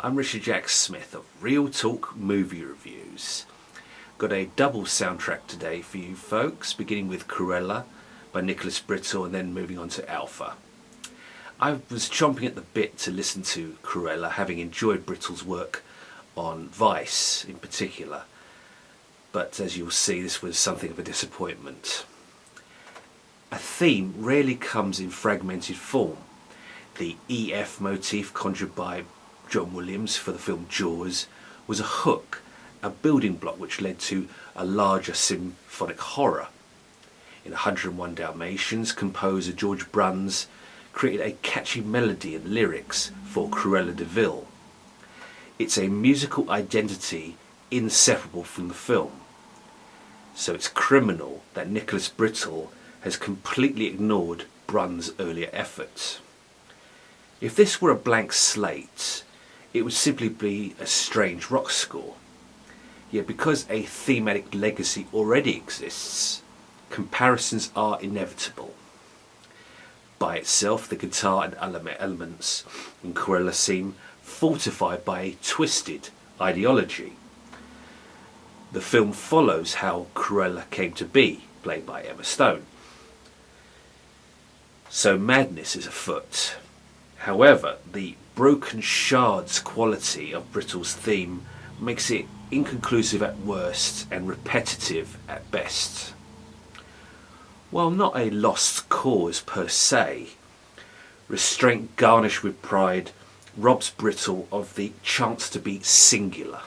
I'm Richard Jack Smith of Real Talk Movie Reviews. Got a double soundtrack today for you folks, beginning with Cruella by Nicholas Britell and then moving on to Alpha. I was chomping at the bit to listen to Cruella, having enjoyed Brittell's work on Vice in particular, but as you'll see, this was something of a disappointment. A theme rarely comes in fragmented form. The EF motif conjured by John Williams for the film Jaws was a hook, a building block which led to a larger symphonic horror. In 101 Dalmatians, composer George Bruns created a catchy melody and lyrics for Cruella de Vil. It's a musical identity inseparable from the film, so it's criminal that Nicholas Britell has completely ignored Bruns' earlier efforts. If this were a blank slate, it would simply be a strange rock score. Yet because a thematic legacy already exists, comparisons are inevitable. By itself, the guitar and elements in Cruella seem fortified by a twisted ideology. The film follows how Cruella came to be, played by Emma Stone. So madness is afoot. However, the broken shards quality of Britell's theme makes it inconclusive at worst and repetitive at best. While not a lost cause per se, restraint garnished with pride robs Britell of the chance to be singular.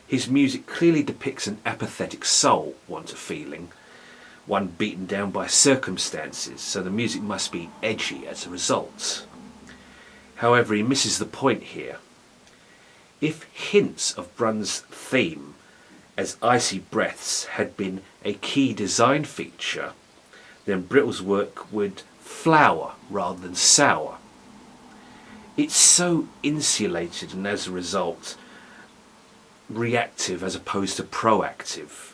His music clearly depicts an apathetic soul, want a feeling, one beaten down by circumstances, so the music must be edgy as a result. However, he misses the point here. If hints of Bruns' theme as icy breaths had been a key design feature, then Britell's work would flower rather than sour. It's so insulated and as a result reactive as opposed to proactive.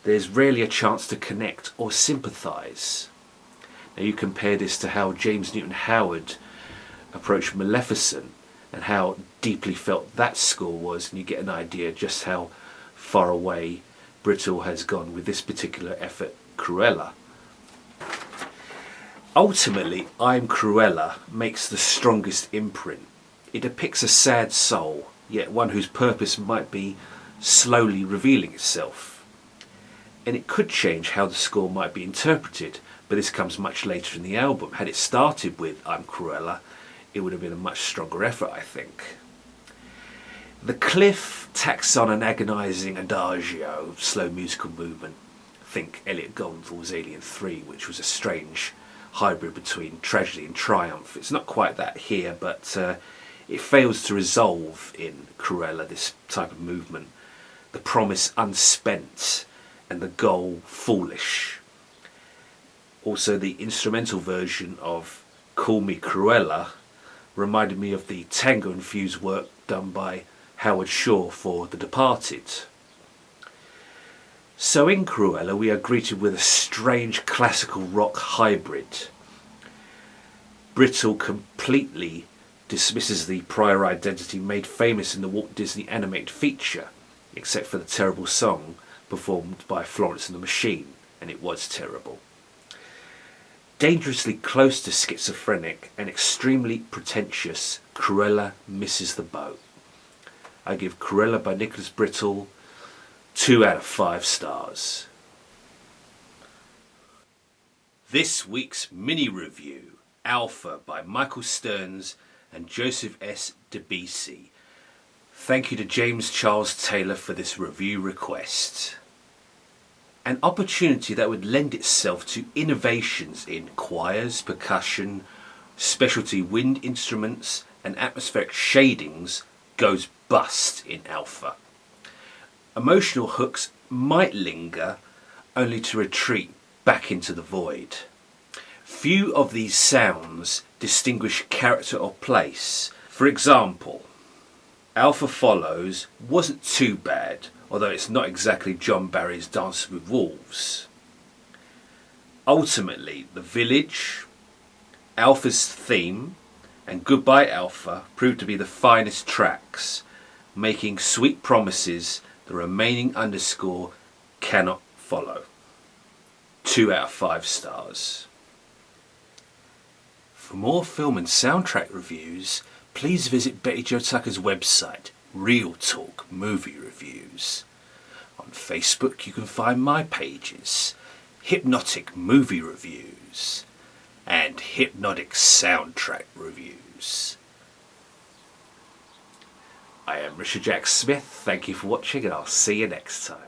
There's rarely a chance to connect or sympathise. Now you compare this to how James Newton Howard approached Maleficent and how deeply felt that score was, and you get an idea just how far away Britell has gone with this particular effort, Cruella. Ultimately, I'm Cruella makes the strongest imprint. It depicts a sad soul, yet one whose purpose might be slowly revealing itself. And it could change how the score might be interpreted, but this comes much later in the album. Had it started with I'm Cruella, it would have been a much stronger effort, I think. The cliff tacks on an agonising adagio, slow musical movement. Think Elliot Goldenthal's Alien 3, which was a strange hybrid between tragedy and triumph. It's not quite that here, but it fails to resolve in Cruella, this type of movement. The promise unspent and the goal foolish. Also, the instrumental version of Call Me Cruella reminded me of the tango-infused work done by Howard Shore for The Departed. So in Cruella we are greeted with a strange classical rock hybrid. Britell completely dismisses the prior identity made famous in the Walt Disney animated feature, except for the terrible song performed by Florence and the Machine, and it was terrible. Dangerously close to schizophrenic and extremely pretentious, Cruella misses the boat. I give Cruella by Nicholas Britell 2 out of 5 stars. This week's mini review, Alpha by Michael Stearns and Joseph S. DeBeasi. Thank you to James Charles Taylor for this review request. An opportunity that would lend itself to innovations in choirs, percussion, specialty wind instruments and atmospheric shadings goes bust in Alpha. Emotional hooks might linger, only to retreat back into the void. Few of these sounds distinguish character or place. For example, Alpha Follows wasn't too bad, although it's not exactly John Barry's Dances with Wolves. Ultimately, The Village, Alpha's theme, and Goodbye Alpha proved to be the finest tracks, making sweet promises the remaining underscore cannot follow. 2 out of 5 stars. For more film and soundtrack reviews, please visit Betty Jo Tucker's website, Real Talk Movie Reviews. On Facebook you can find my pages, Hip-Notic Movie Reviews and Hip-Notic Soundtrack Reviews. I am Richard Jack Smith, thank you for watching and I'll see you next time.